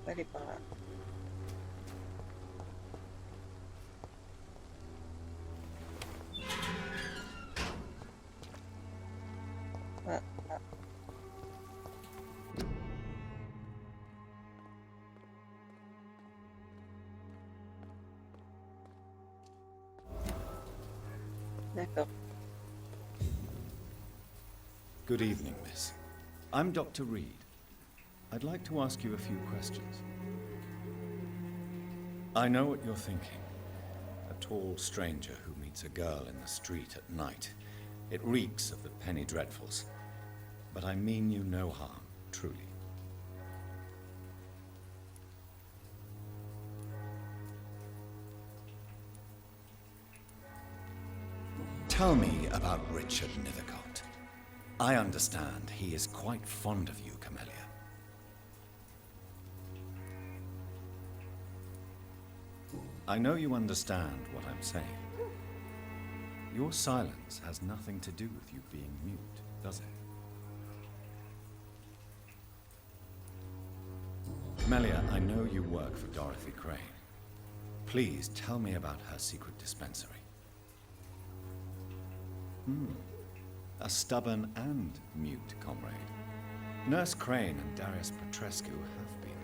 va aller par là. Ah, ah. D'accord. Good evening, miss. I'm Dr. Reed. I'd like to ask you a few questions. I know what you're thinking. A tall stranger who meets a girl in the street at night. It reeks of the penny dreadfuls. But I mean you no harm, truly. Tell me about Richard Nethercott. I understand he is quite fond of you, Camellia. I know you understand what I'm saying. Your silence has nothing to do with you being mute, does it? Camellia, I know you work for Dorothy Crane. Please tell me about her secret dispensary. A stubborn and mute comrade. Nurse Crane and Darius Petrescu have been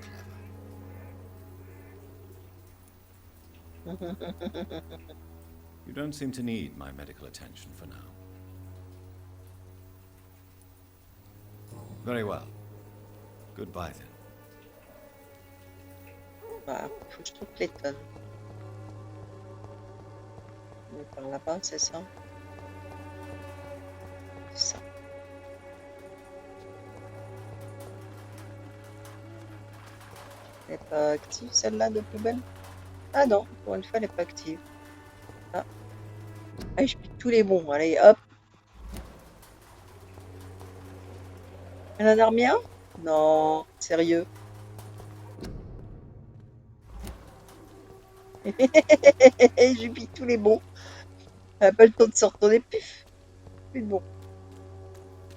clever. You don't seem to need my medical attention for now. Very well. Goodbye then. Voilà, faut que je trouve Clayton. On est par là-bas, c'est ça? C'est ça. Elle n'est pas active celle-là de poubelle? Ah non, pour une fois elle n'est pas active. Ah. Allez, je pique tous les bons, allez hop. Elle en a remis un? Non, sérieux. Je pique tous les bons. Elle n'a pas le temps de se retourner, pif. Plus de bons.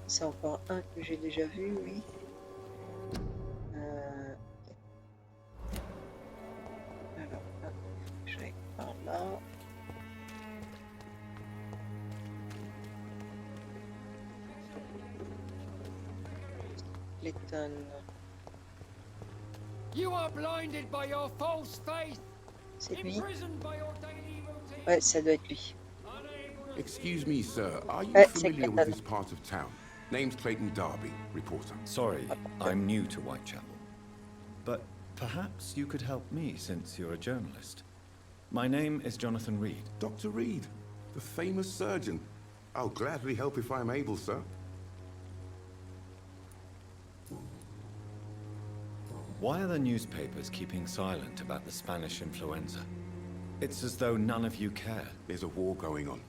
C'est encore un que j'ai déjà vu, oui. Alors, hop, je vais par là. Clayton. You are blinded by your false faith. C'est lui. Imprisoned by your daily routine. Ouais, ça doit être lui. Excuse me, sir. Are you c'est familiar Clayton. with this part of town? Name's Clayton Darby, reporter. Sorry, I'm new to Whitechapel. But perhaps you could help me since you're a journalist. My name is Jonathan Reed. Dr. Reed, the famous surgeon. I'll gladly help if I'm able, sir. Why are the newspapers keeping silent about the Spanish influenza? It's as though none of you care. There's a war going on.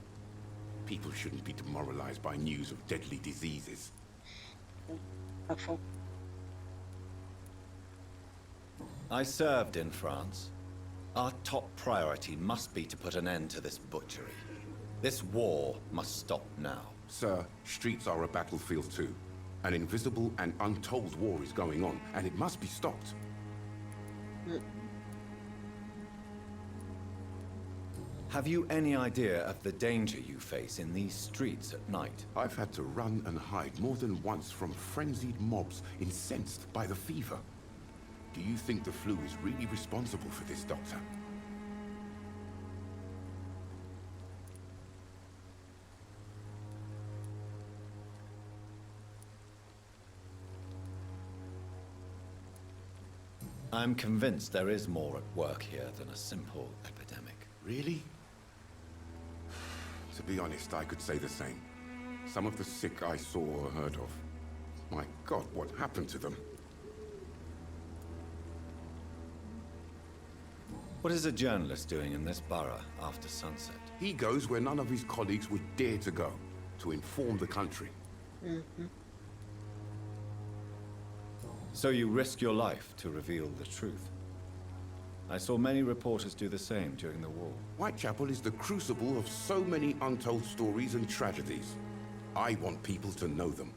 People shouldn't be demoralized by news of deadly diseases. À fond. I served in France. Our top priority must be to put an end to this butchery. This war must stop now. Sir, streets are a battlefield too. An invisible and untold war is going on, and it must be stopped. Have you any idea of the danger you face in these streets at night? I've had to run and hide more than once from frenzied mobs incensed by the fever. Do you think the flu is really responsible for this, Doctor? I'm convinced there is more at work here than a simple epidemic. Really? To be honest, I could say the same. Some of the sick I saw or heard of. My God, what happened to them? What is a journalist doing in this borough after sunset? He goes where none of his colleagues would dare to go, to inform the country. So you risk your life to reveal the truth. I saw many reporters do the same during the war. Whitechapel is the crucible of so many untold stories and tragedies. I want people to know them.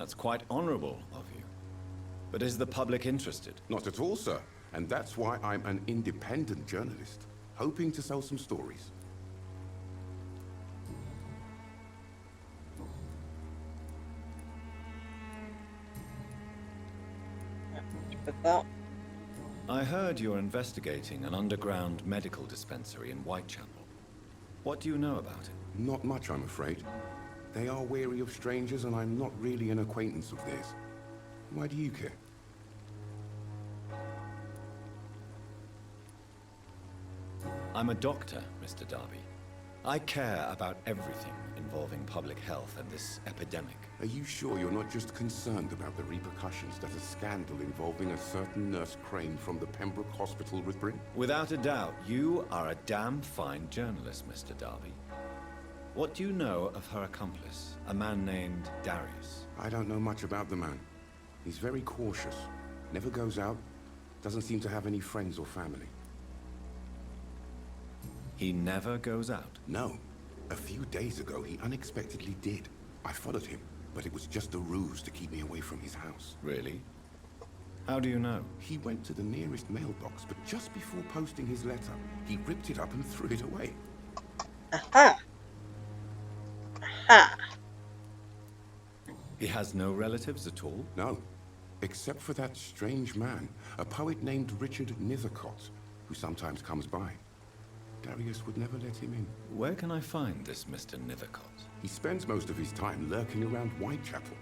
That's quite honorable of you. But is the public interested? Not at all, sir. And that's why I'm an independent journalist, hoping to sell some stories. Je peux pas. I heard you're investigating an underground medical dispensary in Whitechapel. What do you know about it? Not much, I'm afraid. They are wary of strangers, and I'm not really an acquaintance of theirs. Why do you care? I'm a doctor, Mr. Darby. I care about everything involving public health and this epidemic. Are you sure you're not just concerned about the repercussions that a scandal involving a certain Nurse Crane from the Pembroke Hospital would bring? Without a doubt, you are a damn fine journalist, Mr. Darby. What do you know of her accomplice, a man named Darius? I don't know much about the man. He's very cautious, never goes out, doesn't seem to have any friends or family. He never goes out? No. A few days ago, he unexpectedly did. I followed him, but it was just a ruse to keep me away from his house. Really? How do you know? He went to the nearest mailbox, but just before posting his letter, he ripped it up and threw it away. Aha! Aha! He has no relatives at all? No, except for that strange man, a poet named Richard Nethercott, who sometimes comes by. Darius would never let him in. Where can I find this Mr. Nethercott? He spends most of his time lurking around Whitechapel,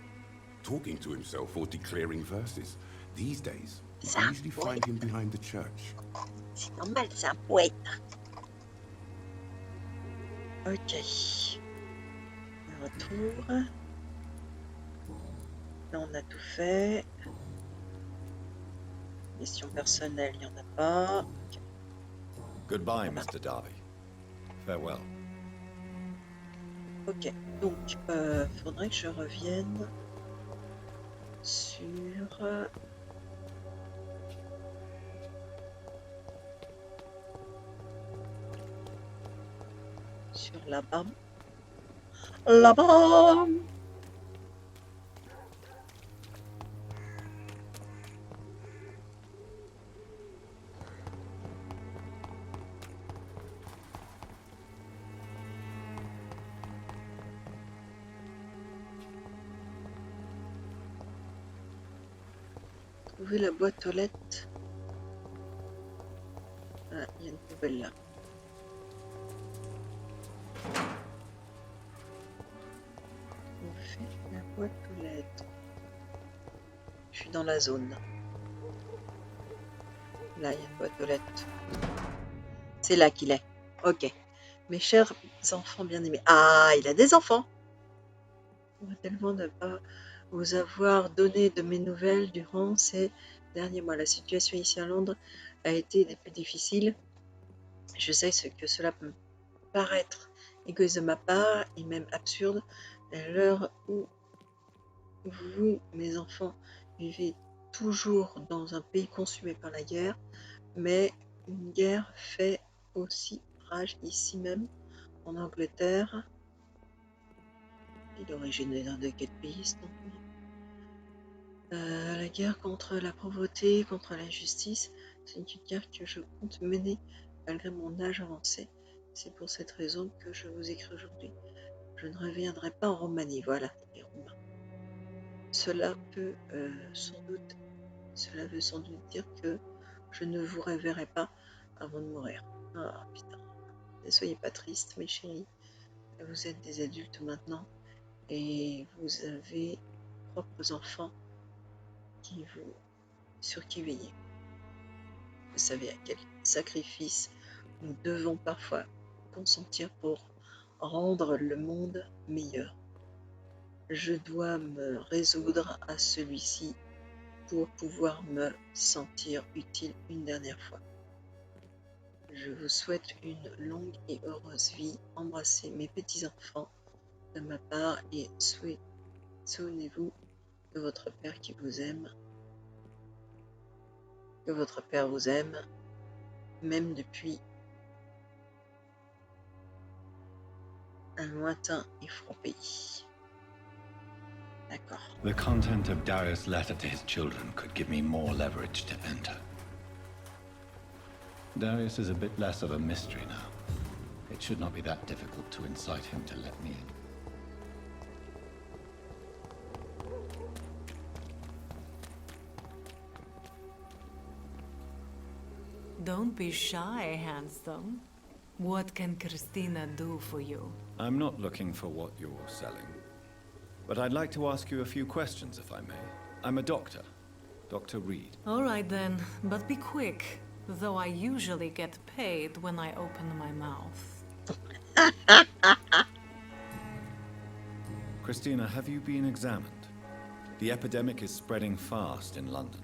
talking to himself or declaring verses. These days, I usually find him behind the church. C'est normal, c'est un poète. Ok. On retrouve. Là, on a tout fait. Question personnelle, il n'y en a pas. Ok. Goodbye, Mr. Darby. Farewell. Ok, donc faudrait que je revienne sur là-bas. Là-bas. Trouver la boîte aux lettres. Ah, il y a une poubelle là. On fait la boîte aux lettres. Je suis dans la zone. Là, il y a une boîte aux lettres. C'est là qu'il est. Ok. Mes chers enfants bien-aimés. Ah, il a des enfants. On va tellement ne pas vous avoir donné de mes nouvelles durant ces derniers mois. La situation ici à Londres a été des plus difficiles. Je sais ce que cela peut paraître égoïste de ma part et même absurde à l'heure où vous, mes enfants, vivez toujours dans un pays consumé par la guerre, mais une guerre fait aussi rage ici même en Angleterre. Il est originaire de quel pays, ce nom ? La guerre contre la pauvreté, contre l'injustice, c'est une guerre que je compte mener malgré mon âge avancé. C'est pour cette raison que je vous écris aujourd'hui. Je ne reviendrai pas en Roumanie, voilà, les Roumains. Cela veut sans doute dire que je ne vous reverrai pas avant de mourir. Ah putain, ne soyez pas tristes, mes chéris. Vous êtes des adultes maintenant et vous avez propres enfants sur qui veiller. Vous savez à quel sacrifice nous devons parfois consentir pour rendre le monde meilleur. Je dois me résoudre à celui-ci pour pouvoir me sentir utile une dernière fois. Je vous souhaite une longue et heureuse vie. Embrassez mes petits-enfants de ma part et souvenez-vous de votre père qui vous aime. Que votre père vous aime, même depuis un lointain et franc pays. D'accord. The content of Darius' letter to his children could give me more leverage to enter. Darius is a bit less of a mystery now. It should not be that difficult to incite him to let me in. Don't be shy, handsome. What can Christina do for you? I'm not looking for what you're selling. But I'd like to ask you a few questions, if I may. I'm a doctor. Dr. Reed. All right then, but be quick. Though I usually get paid when I open my mouth. Christina, have you been examined? The epidemic is spreading fast in London,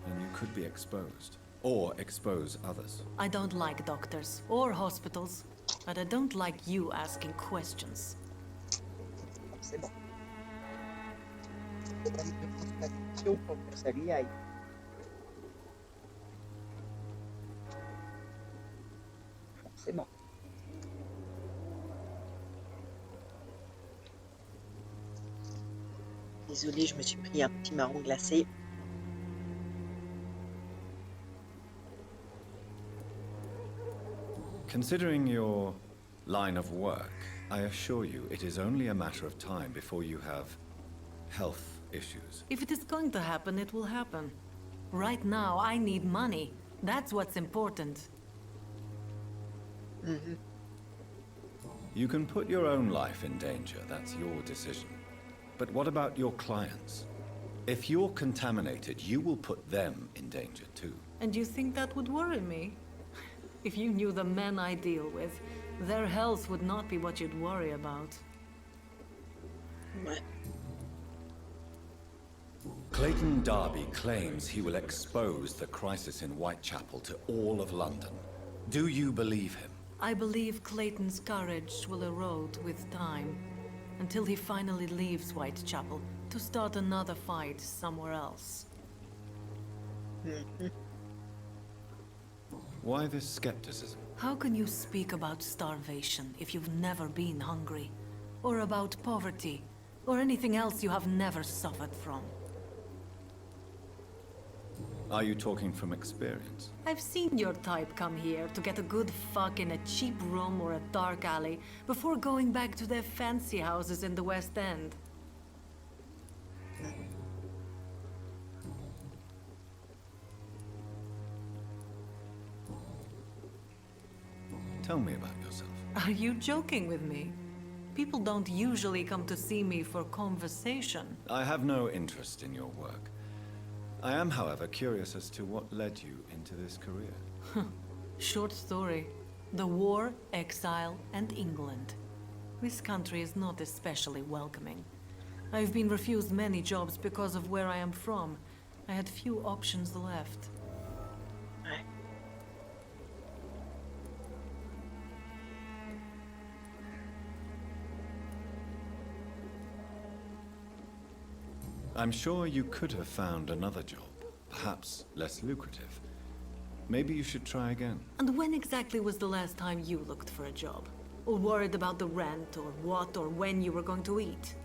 and you could be exposed. Or expose others. I don't like doctors or hospitals, but I don't like you asking questions. C'est bon. C'est bonne constatation pour que ça lui aille. Forcément. Désolée, je me suis pris un petit marron glacé. Considering your line of work, I assure you it is only a matter of time before you have health issues. If it is going to happen, it will happen. Right now, I need money. That's what's important. You can put your own life in danger, that's your decision. But what about your clients? If you're contaminated, you will put them in danger too. And you think that would worry me? If you knew the men I deal with, their health would not be what you'd worry about. Ouais. Clayton Darby claims he will expose the crisis in Whitechapel to all of London. Do you believe him? I believe Clayton's courage will erode with time, until he finally leaves Whitechapel to start another fight somewhere else. Why this skepticism? How can you speak about starvation if you've never been hungry? Or about poverty? Or anything else you have never suffered from? Are you talking from experience? I've seen your type come here to get a good fuck in a cheap room or a dark alley before going back to their fancy houses in the West End. Tell me about yourself. Are you joking with me? People don't usually come to see me for conversation. I have no interest in your work. I am, however, curious as to what led you into this career. Short story. The war, exile, and England. This country is not especially welcoming. I've been refused many jobs because of where I am from. I had few options left. Ouais. I'm sure you could have found another job, perhaps less lucrative. Maybe you should try again. And when exactly was the last time you looked for a job? Or worried about the rent, or what, or when you were going to eat?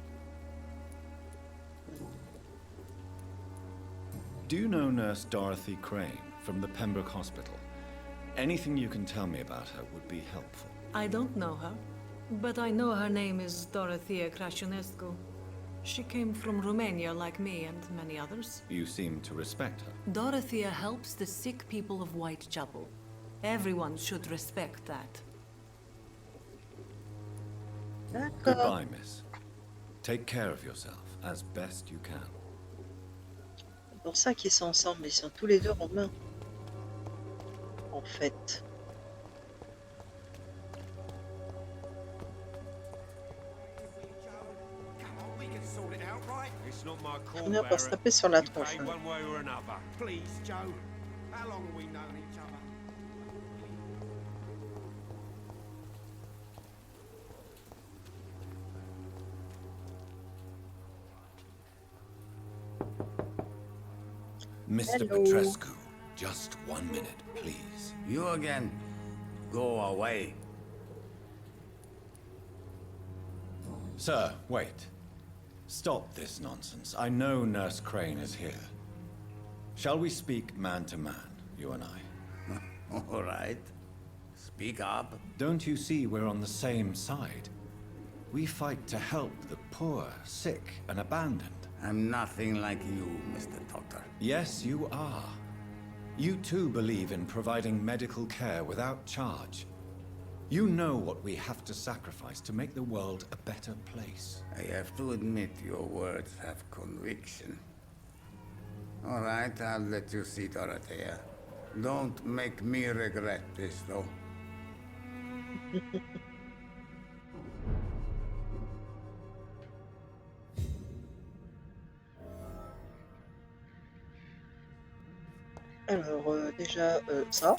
Do you know Nurse Dorothy Crane from the Pembroke Hospital? Anything you can tell me about her would be helpful. I don't know her, but I know her name is Dorothea Crăciunescu. She came from Romania like me and many others. You seem to respect her. Dorothea helps the sick people of Whitechapel. Everyone should respect that. D'accord. Goodbye, miss. Take care of yourself as best you can. C'est pour ça qu'ils sont ensemble, ils sont tous les deux romains. En fait. It's not my call, On va se taper sur la tronche. Pay one way or another. Please, Joe. How long have we known each other? Mr. Hello. Petrescu, just 1 minute, please. You again. Go away. Sir, wait. Stop this nonsense. I know Nurse Crane is here. Shall we speak man to man, you and I? All right. Speak up. Don't you see we're on the same side? We fight to help the poor, sick, and abandoned. I'm nothing like you, Mr. Doctor. Yes, you are. You too believe in providing medical care without charge. You know what we have to sacrifice to make the world a better place. I have to admit your words have conviction. All right, I'll let you see, Dorothea. Don't make me regret this, though. Alors, déjà, ça.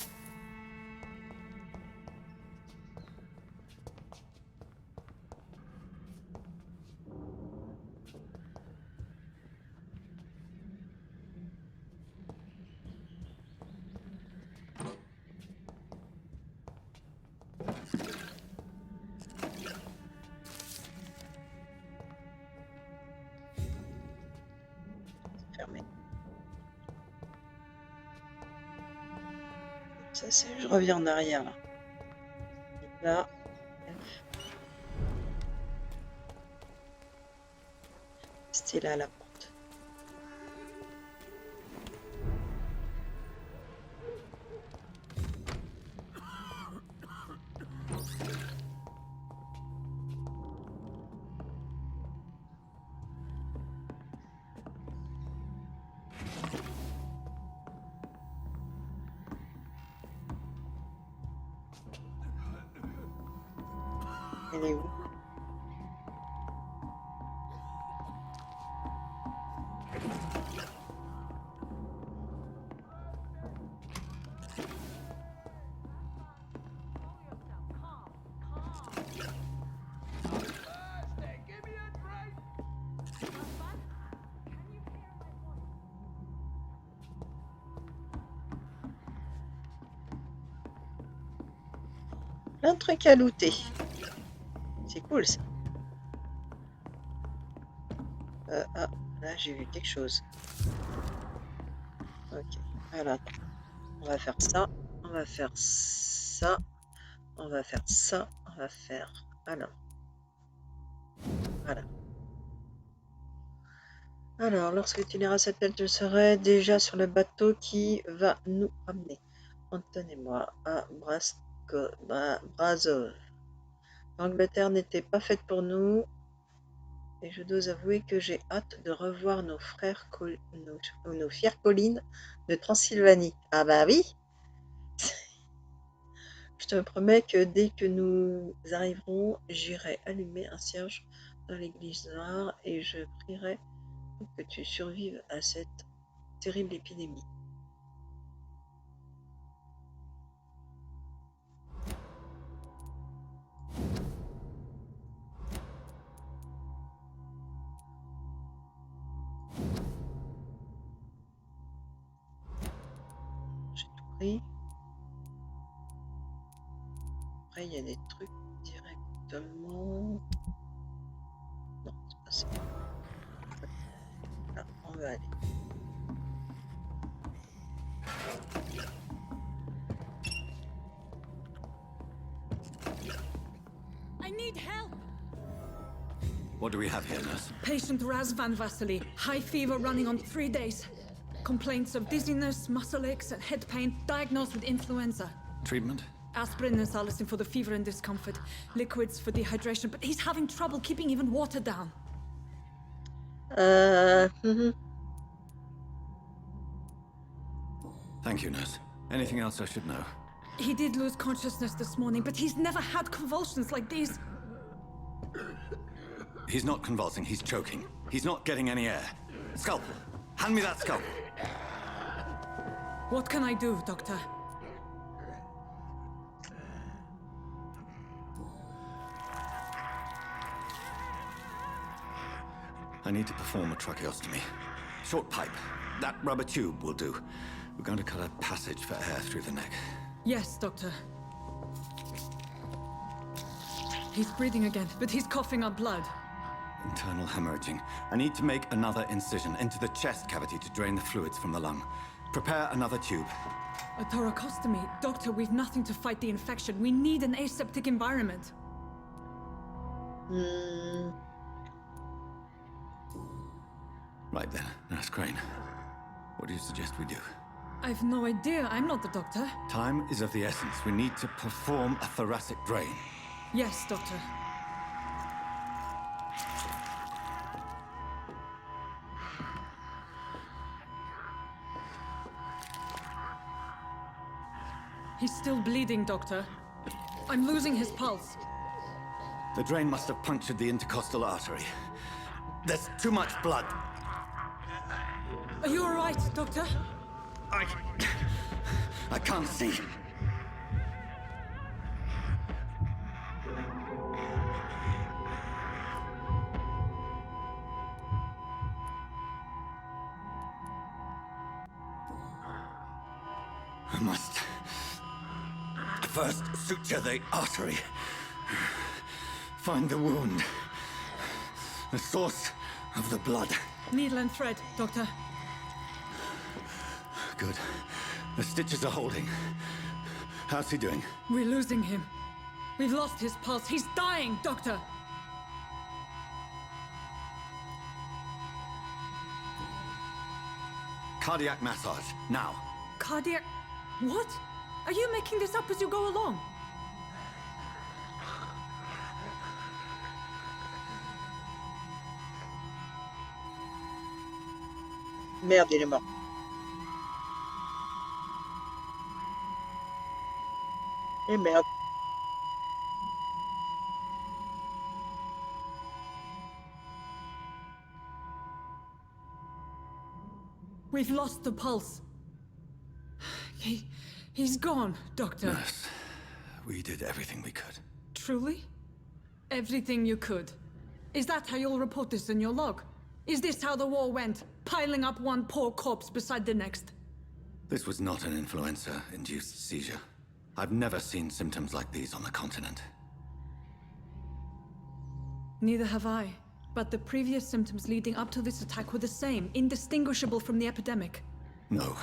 Fermé. Ça, c'est... Je reviens en arrière, là. Là. C'était là, la porte. Elle est où? Plein de trucs à looter. C'est cool ça. Ah, là j'ai vu quelque chose. Ok, alors attends. On va faire ça, on va faire ça, on va faire ça, on va faire... Alors. Voilà. Alors, lorsque tu liras cette lettre, je serai déjà sur le bateau qui va nous ramener. Anton et moi à Brazzaville. L'Angleterre n'était pas faite pour nous et je dois avouer que j'ai hâte de revoir nos fières collines de Transylvanie. Ah bah oui. Je te promets que dès que nous arriverons, j'irai allumer un cierge dans l'église noire et je prierai pour que tu survives à cette terrible épidémie. J'ai tout pris. Après, il y a des trucs directement. Non, c'est pas ça. Là, on va aller. I need help! What do we have here, nurse? Patient Raz Van Vasily. High fever running on 3 days. Complaints of dizziness, muscle aches, and head pain. Diagnosed with influenza. Treatment? Aspirin and salicin for the fever and discomfort. Liquids for dehydration, but he's having trouble keeping even water down. Thank you, nurse. Anything else I should know? He did lose consciousness this morning, but he's never had convulsions like these. He's not convulsing, he's choking. He's not getting any air. Scalpel! Hand me that scalpel! What can I do, Doctor? I need to perform a tracheostomy. Short pipe. That rubber tube will do. We're going to cut a passage for air through the neck. Yes, Doctor. He's breathing again, but he's coughing up blood. Internal hemorrhaging. I need to make another incision into the chest cavity to drain the fluids from the lung. Prepare another tube. A thoracostomy. Doctor, we've nothing to fight the infection. We need an aseptic environment. Right then, Nurse Crane. What do you suggest we do? I've no idea. I'm not the doctor. Time is of the essence. We need to perform a thoracic drain. Yes, doctor. He's still bleeding, doctor. I'm losing his pulse. The drain must have punctured the intercostal artery. There's too much blood. Are you all right, doctor? I can't see. I must first suture the artery. Find the wound. The source of the blood. Needle and thread, doctor. Good. The stitches are holding. How's he doing? We're losing him. We've lost his pulse. He's dying, doctor. Cardiac massage, now. Cardiac... What? Are you making this up as you go along? Merde, il est mort. Et merde. We've lost the pulse. He's gone, doctor. Nurse, we did everything we could. Truly? Everything you could. Is that how you'll report this in your log? Is this how the war went? Piling up one poor corpse beside the next? This was not an influenza-induced seizure. I've never seen symptoms like these on the continent. Neither have I. But the previous symptoms leading up to this attack were the same, indistinguishable from the epidemic. No.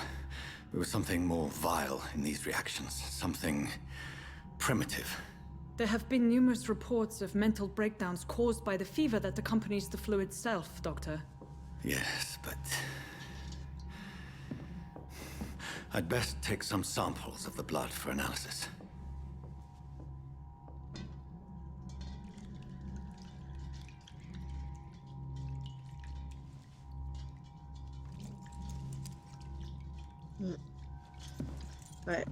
There was something more vile in these reactions. Something primitive. There have been numerous reports of mental breakdowns caused by the fever that accompanies the flu itself, Doctor. Yes, but... I'd best take some samples of the blood for analysis. Ouais.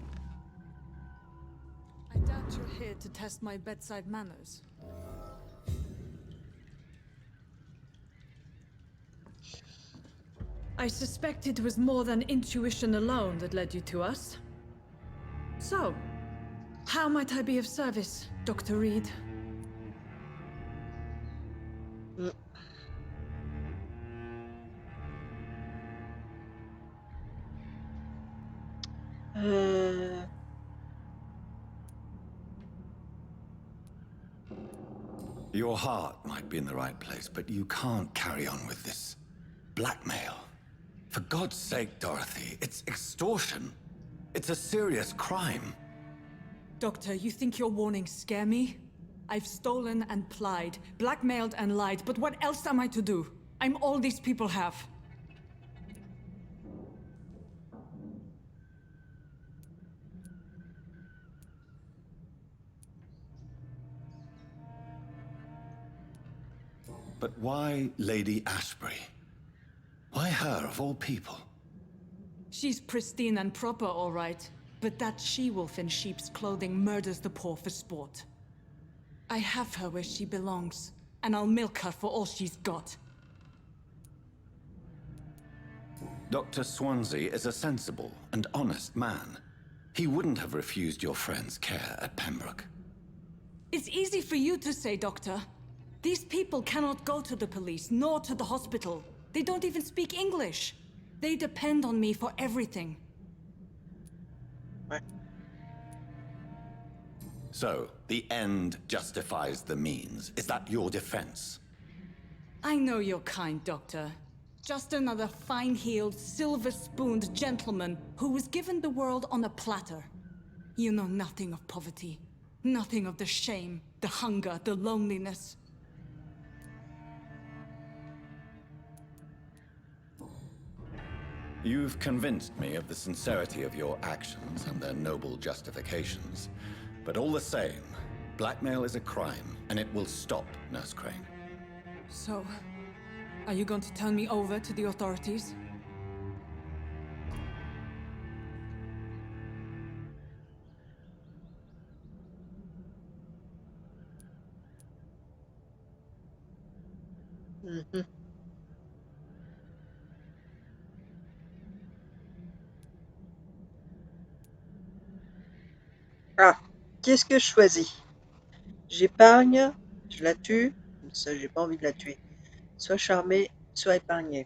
I doubt you're here to test my bedside manners. I suspect it was more than intuition alone that led you to us. So, how might I be of service, Dr. Reed? Your heart might be in the right place, but you can't carry on with this blackmail. For God's sake, Dorothy, it's extortion. It's a serious crime. Doctor, you think your warnings scare me? I've stolen and plied, blackmailed and lied, but what else am I to do? I'm all these people have. But why Lady Ashbury? Why her, of all people? She's pristine and proper, all right. But that she-wolf in sheep's clothing murders the poor for sport. I have her where she belongs, and I'll milk her for all she's got. Dr. Swansea is a sensible and honest man. He wouldn't have refused your friend's care at Pembroke. It's easy for you to say, Doctor. These people cannot go to the police, nor to the hospital. They don't even speak English. They depend on me for everything. Ouais. So, the end justifies the means. Is that your defense? I know you're kind, Doctor. Just another fine-heeled, silver-spooned gentleman who was given the world on a platter. You know nothing of poverty. Nothing of the shame, the hunger, the loneliness. You've convinced me of the sincerity of your actions and their noble justifications. But all the same, blackmail is a crime, and it will stop, Nurse Crane. So, are you going to turn me over to the authorities? Mhm. Ah, qu'est-ce que je choisis? J'épargne, je la tue. Ça, j'ai pas envie de la tuer. Soit charmer, soit épargner.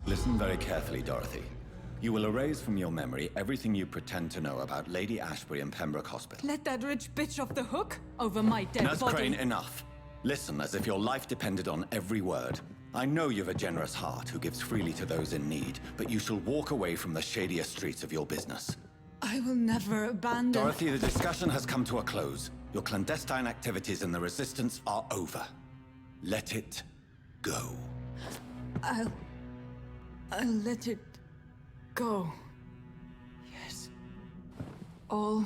Listen very carefully, Dorothy. You will erase from your memory everything you pretend to know about Lady Ashbury and Pembroke Hospital. Let that rich bitch off the hook over my dead Nurse body. Crane, enough. Listen as if your life depended on every word. I know you've a generous heart who gives freely to those in need, but you shall walk away from the shadier streets of your business. I will never abandon... Dorothy, the discussion has come to a close. Your clandestine activities in the Resistance are over. Let it go. I'll let it go. Yes. All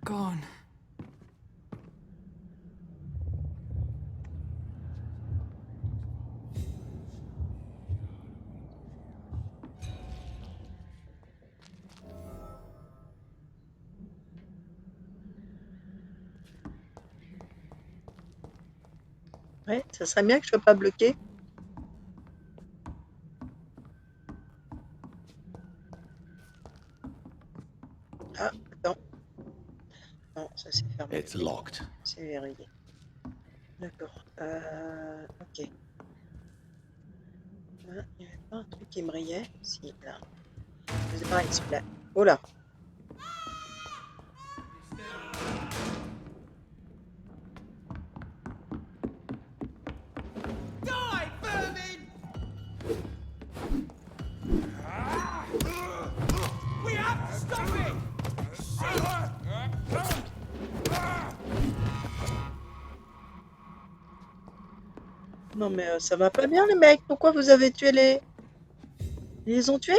gone. Ouais, ça serait bien que je sois pas bloqué. Ah, attends. Non, ça c'est fermé. It's locked. C'est verrouillé. D'accord. Ok. Ah, il n'y avait pas un truc qui brillait? Si, là. C'est pareil, celui-là. Oh là! Die, vermin! We have to stop it! Non mais ça va pas bien les mecs. Pourquoi vous avez tué les... Ils les ont tués?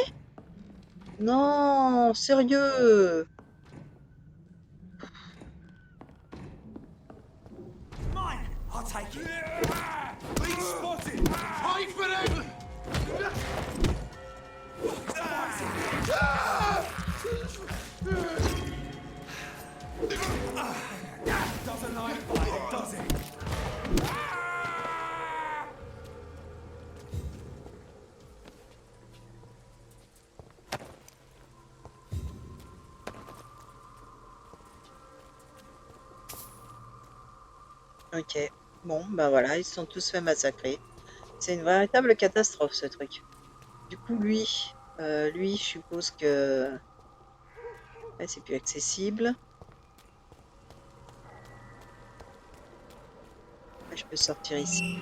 Non, sérieux. Mine! I'll take it! Being spotted! Hide for them! Doesn't like fighting, does it? Ok. Bon, bah voilà, ils se sont tous fait massacrer. C'est une véritable catastrophe ce truc. Du coup, lui, je suppose que ouais, c'est plus accessible. Ouais, je peux sortir ici.